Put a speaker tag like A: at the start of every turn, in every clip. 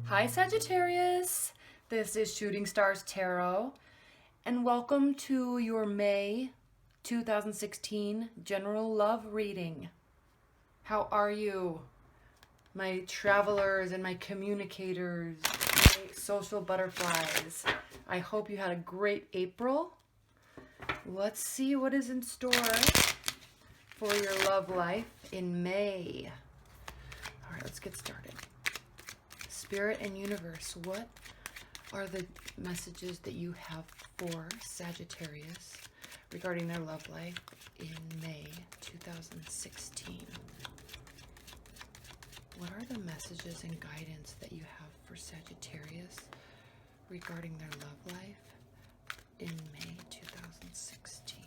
A: Hi Sagittarius, this is Shooting Stars Tarot, and welcome to your May 2016 General Love Reading. How are you, my travelers and my communicators, my social butterflies? I hope you had a great April. Let's see what is in store for your love life in May. All right, let's get started. Spirit and universe, what are the messages that you have for Sagittarius regarding their love life in May 2016? What are the messages and guidance that you have for Sagittarius regarding their love life in May 2016?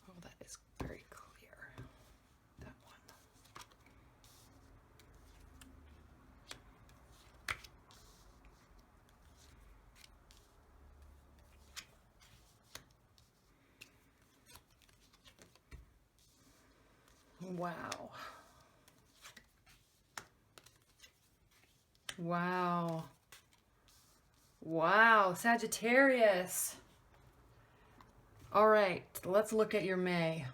A: Oh, that is very clear, that one. Wow. Wow. Wow, Sagittarius. All right, let's look at your May.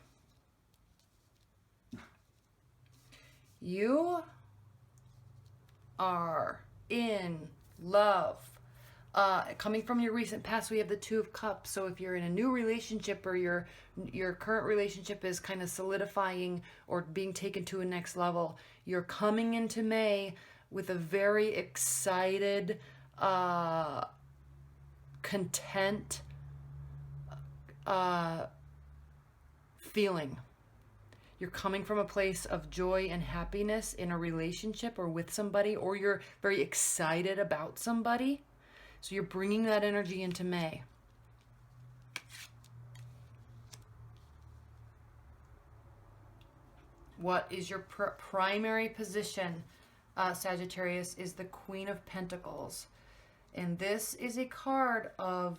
A: You are in love. Coming from your recent past, we have the Two of Cups. So if you're in a new relationship or your current relationship is kind of solidifying or being taken to a next level, you're coming into May with a very excited, content feeling. You're coming from a place of joy and happiness in a relationship or with somebody, or you're very excited about somebody. So you're bringing that energy into May. What is your primary position, Sagittarius, is the Queen of Pentacles. And this is a card of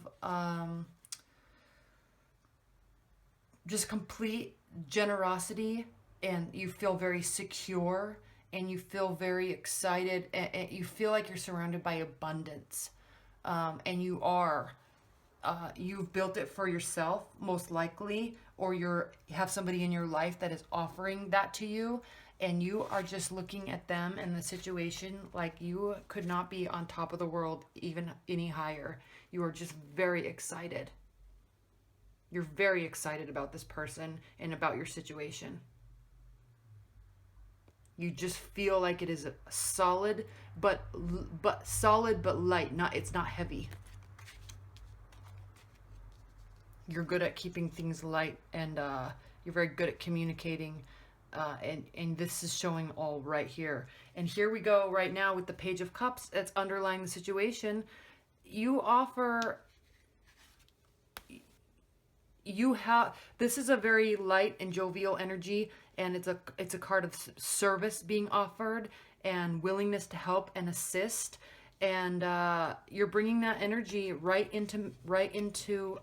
A: just complete generosity, and you feel very secure, and you feel very excited, and you feel like you're surrounded by abundance. And you are. You've built it for yourself, most likely, or you have somebody in your life that is offering that to you, and you are just looking at them and the situation like you could not be on top of the world even any higher. You are just very excited. You're very excited about this person and about your situation. You just feel like it is a solid, but light. It's not heavy. You're good at keeping things light, and you're very good at communicating. And this is showing all right here. And here we go right now with the Page of Cups that's underlying the situation. This is a very light and jovial energy, and it's a card of service being offered and willingness to help and assist, and you're bringing that energy right into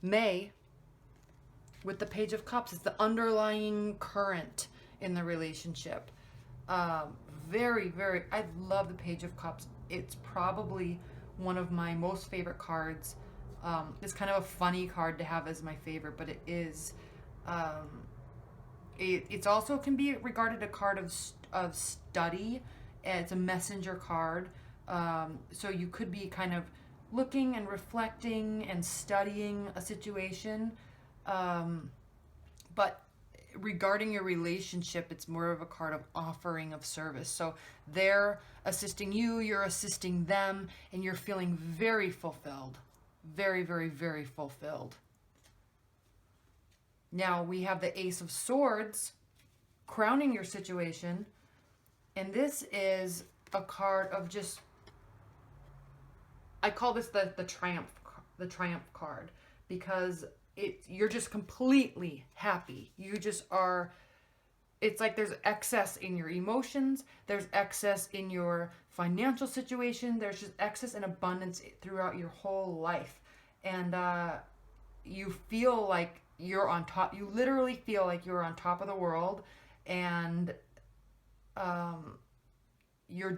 A: May with the Page of Cups. It's the underlying current in the relationship. Very, very, I love the Page of Cups. It's probably one of my most favorite cards. It's kind of a funny card to have as my favorite, but it is. It's also can be regarded a card of study. It's a messenger card. So you could be kind of looking and reflecting and studying a situation. But regarding your relationship, it's more of a card of offering of service. So they're assisting you, you're assisting them, and you're feeling very fulfilled. Very, very, very fulfilled. Now we have the Ace of Swords crowning your situation. And this is a card of just, I call this the triumph card, because you're just completely happy. You just are. It's like there's excess in your emotions, there's excess in your financial situation, there's just excess and abundance throughout your whole life. And you feel like you're on top. You literally feel like you're on top of the world, and you're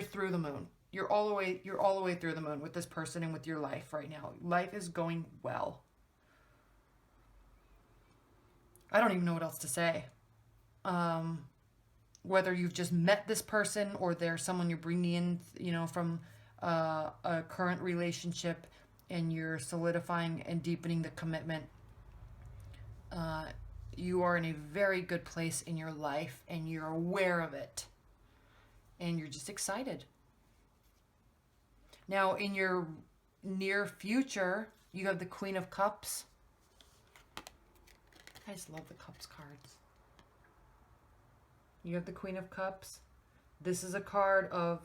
A: through the moon. You're all the way through the moon with this person and with your life right now. Life is going well. I don't even know what else to say. Whether you've just met this person or they're someone you're bringing in, from a current relationship, and you're solidifying and deepening the commitment, you are in a very good place in your life, and you're aware of it, and you're just excited. Now, in your near future, you have the Queen of Cups. I just love the Cups cards. You have the Queen of Cups. This is a card of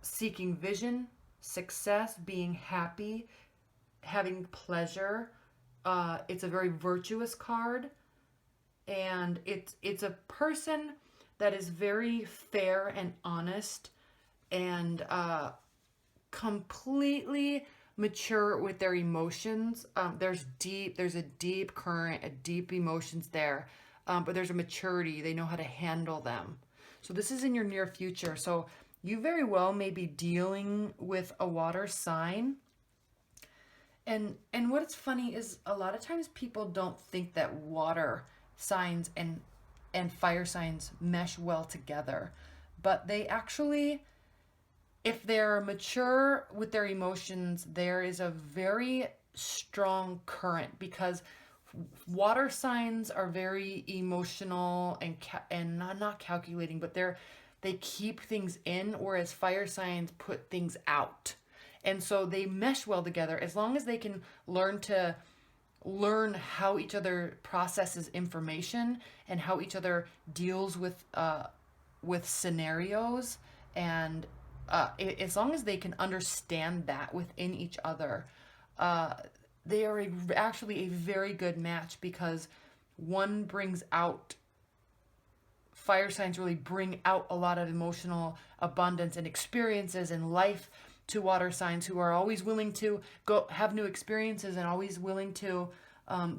A: seeking vision, success, being happy, having pleasure. It's a very virtuous card, and it's a person that is very fair and honest, and completely mature with their emotions. There's a deep current, a deep emotions there, but there's a maturity. They know how to handle them. So this is in your near future. So you very well may be dealing with a water sign. And what's funny is a lot of times people don't think that water signs and fire signs mesh well together, but they actually, if they're mature with their emotions, there is a very strong current, because water signs are very emotional and not calculating, but they keep things in, whereas fire signs put things out. And so they mesh well together as long as they can learn how each other processes information and how each other deals with scenarios, and as long as they can understand that within each other, they are actually a very good match, because one brings out, fire signs really bring out a lot of emotional abundance and experiences in life to water signs, who are always willing to go have new experiences and always willing to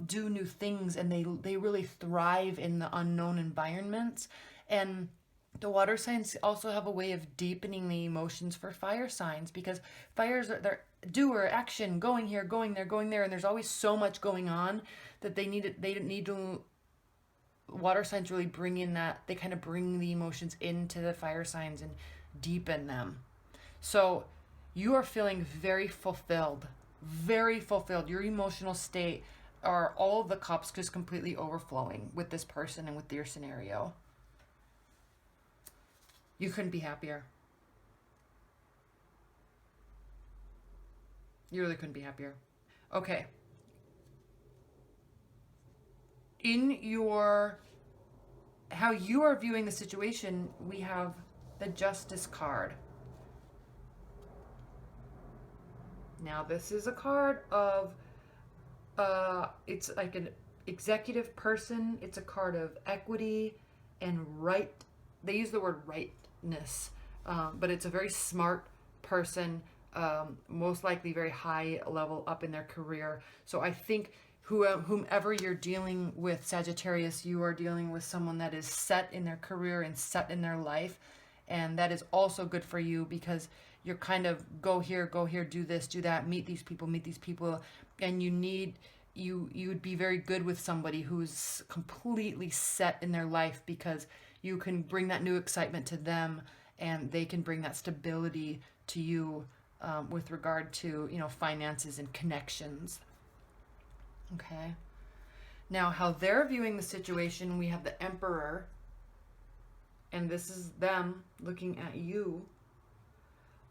A: do new things, and they really thrive in the unknown environments. And the water signs also have a way of deepening the emotions for fire signs, because fires are they're doer, action, going here, going there, going there, and there's always so much going on that they need to water signs really bring in that. They kind of bring the emotions into the fire signs and deepen them. So you are feeling very fulfilled, very fulfilled. Your emotional state are all of the cups just completely overflowing with this person and with your scenario. You couldn't be happier. You really couldn't be happier. Okay. In how you are viewing the situation, we have the Justice card. Now, this is a card of, it's like an executive person. It's a card of equity and right. They use the word rightness, but it's a very smart person, most likely very high level up in their career. So I think whomever you're dealing with, Sagittarius, you are dealing with someone that is set in their career and set in their life. And that is also good for you, because you're kind of go here, do this, do that, meet these people. And you'd be very good with somebody who's completely set in their life, because you can bring that new excitement to them, and they can bring that stability to you, with regard to, finances and connections. Okay. Now, how they're viewing the situation, we have the Emperor, and this is them looking at you.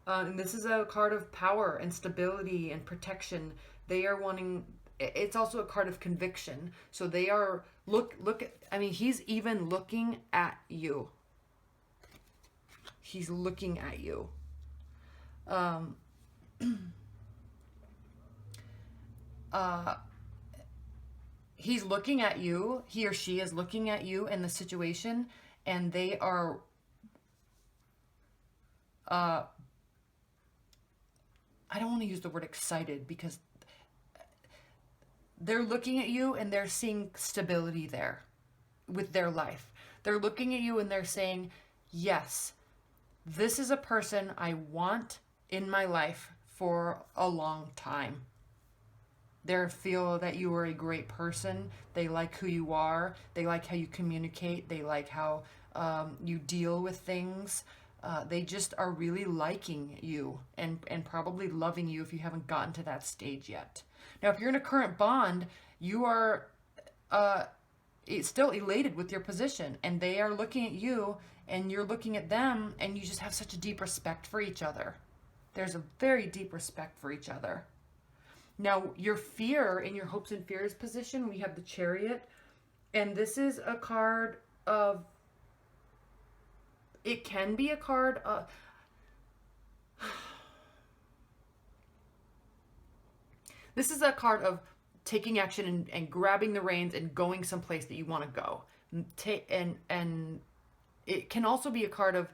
A: And this is a card of power and stability and protection. They are wanting it's also a card of conviction. So they are, I mean, he's even looking at you. He's looking at you. He's looking at you. He or she is looking at you in the situation, and they are I don't want to use the word excited, because they're looking at you and they're seeing stability there with their life. They're looking at you and they're saying, yes, this is a person I want in my life for a long time. They feel that you are a great person. They like who you are. They like how you communicate. They like how you deal with things. They just are really liking you and probably loving you if you haven't gotten to that stage yet. Now, if you're in a current bond, you are still elated with your position, and they are looking at you and you're looking at them, and you just have such a deep respect for each other. There's a very deep respect for each other. Now, your fear, in your hopes and fears position, we have the Chariot, and this is a card of, it can be a card of, this is a card of taking action and grabbing the reins and going someplace that you want to go. And it can also be a card of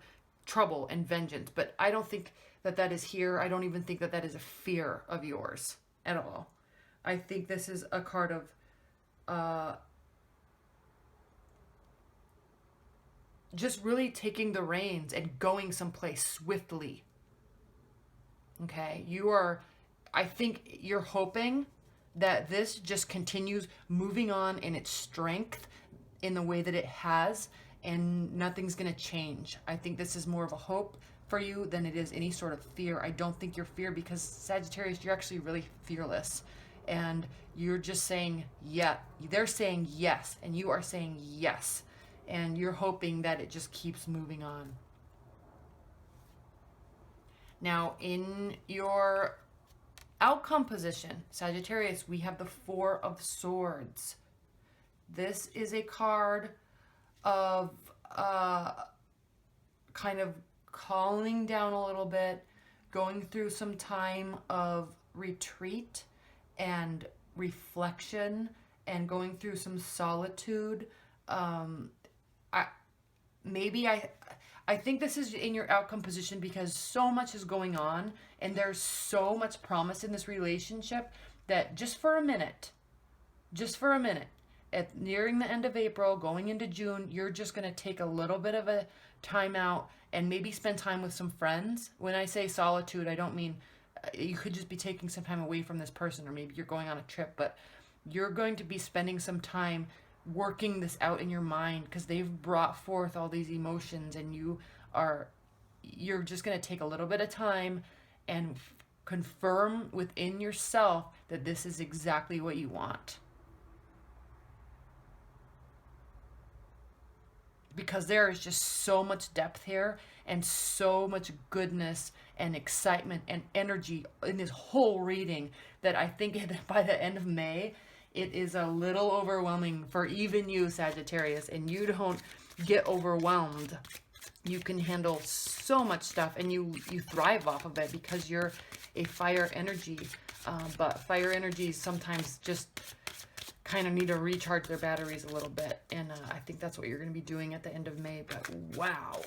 A: trouble and vengeance, but I don't think that that is here. I don't even think that that is a fear of yours at all. I think this is a card of just really taking the reins and going someplace swiftly. Okay? I think you're hoping that this just continues moving on in its strength in the way that it has, and nothing's going to change. I think this is more of a hope for you than it is any sort of fear. I don't think you're fear, because Sagittarius, you're actually really fearless, and you're just saying yeah. They're saying yes, and you are saying yes, and you're hoping that it just keeps moving on. Now, in your outcome position, Sagittarius, we have the Four of Swords. This is a card of kind of calming down a little bit, going through some time of retreat and reflection, and going through some solitude. I think this is in your outcome position because so much is going on, and there's so much promise in this relationship that just for a minute, nearing the end of April, going into June, you're just going to take a little bit of a time out and maybe spend time with some friends. When I say solitude, I don't mean you could just be taking some time away from this person, or maybe you're going on a trip, but you're going to be spending some time working this out in your mind, because they've brought forth all these emotions, and you're just going to take a little bit of time and confirm within yourself that this is exactly what you want. Because there is just so much depth here, and so much goodness and excitement and energy in this whole reading, that I think by the end of May, it is a little overwhelming for even you, Sagittarius, and you don't get overwhelmed. You can handle so much stuff, and you thrive off of it because you're a fire energy. But fire energies sometimes just kind of need to recharge their batteries a little bit, and I think that's what you're going to be doing at the end of May. But wow,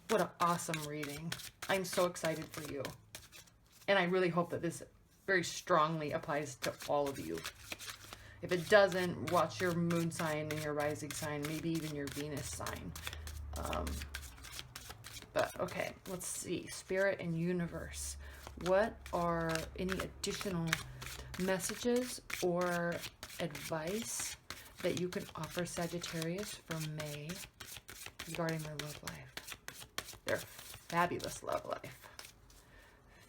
A: what an awesome reading. I'm so excited for you, and I really hope that this very strongly applies to all of you. If it doesn't, watch your moon sign and your rising sign, maybe even your Venus sign. But okay, let's see. Spirit and universe. What are any additional messages or advice that you can offer Sagittarius for May regarding their love life? Their fabulous love life.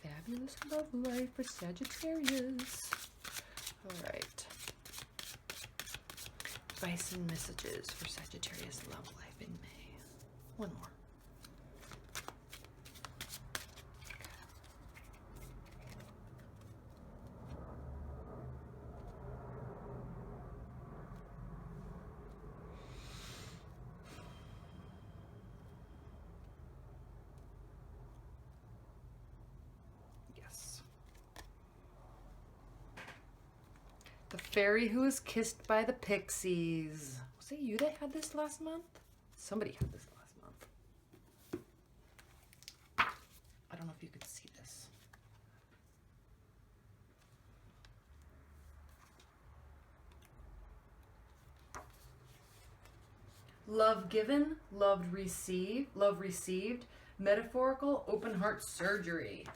A: Fabulous love life for Sagittarius. All right. Advice and messages for Sagittarius love life in May. One more. The fairy who was kissed by the pixies. Was it you that had this last month? Somebody had this last month. I don't know if you could see this. Love given, love received, metaphorical open heart surgery.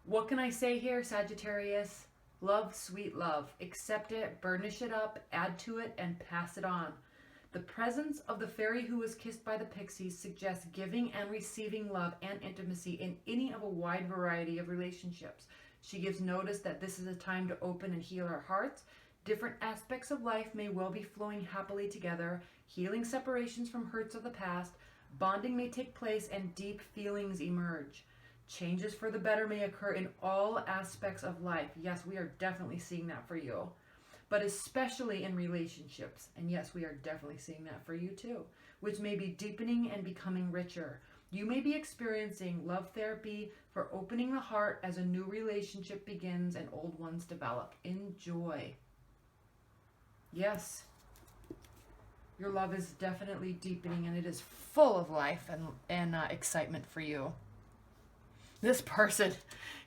A: What can I say here, Sagittarius? Love, sweet love. Accept it, burnish it up, add to it, and pass it on. The presence of the fairy who was kissed by the pixies suggests giving and receiving love and intimacy in any of a wide variety of relationships. She gives notice that this is a time to open and heal our hearts. Different aspects of life may well be flowing happily together, healing separations from hurts of the past. Bonding may take place and deep feelings emerge. Changes for the better may occur in all aspects of life. Yes, we are definitely seeing that for you, but especially in relationships. And yes, we are definitely seeing that for you too, which may be deepening and becoming richer. You may be experiencing love therapy for opening the heart as a new relationship begins and old ones develop. Enjoy. Yes, your love is definitely deepening and it is full of life and excitement for you. This person,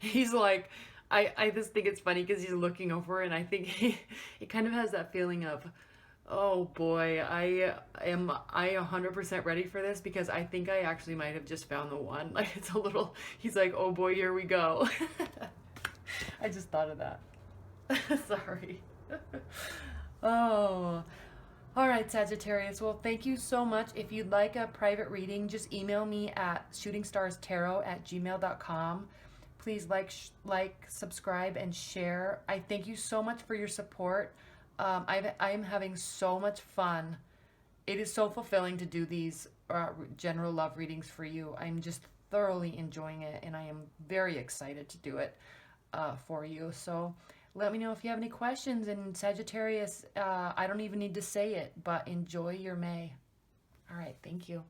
A: he's like, I just think it's funny because he's looking over and I think he kind of has that feeling of, oh boy, I am 100% ready for this because I think I actually might have just found the one. Like it's a little, he's like, oh boy, here we go. I just thought of that. Sorry. Oh. All right, Sagittarius. Well, thank you so much. If you'd like a private reading, just email me at shootingstartarot@gmail.com. Please like, subscribe, and share. I thank you so much for your support. I'm having so much fun. It is so fulfilling to do these general love readings for you. I'm just thoroughly enjoying it, and I am very excited to do it for you. So let me know if you have any questions. And Sagittarius, I don't even need to say it, but enjoy your May. All right, thank you.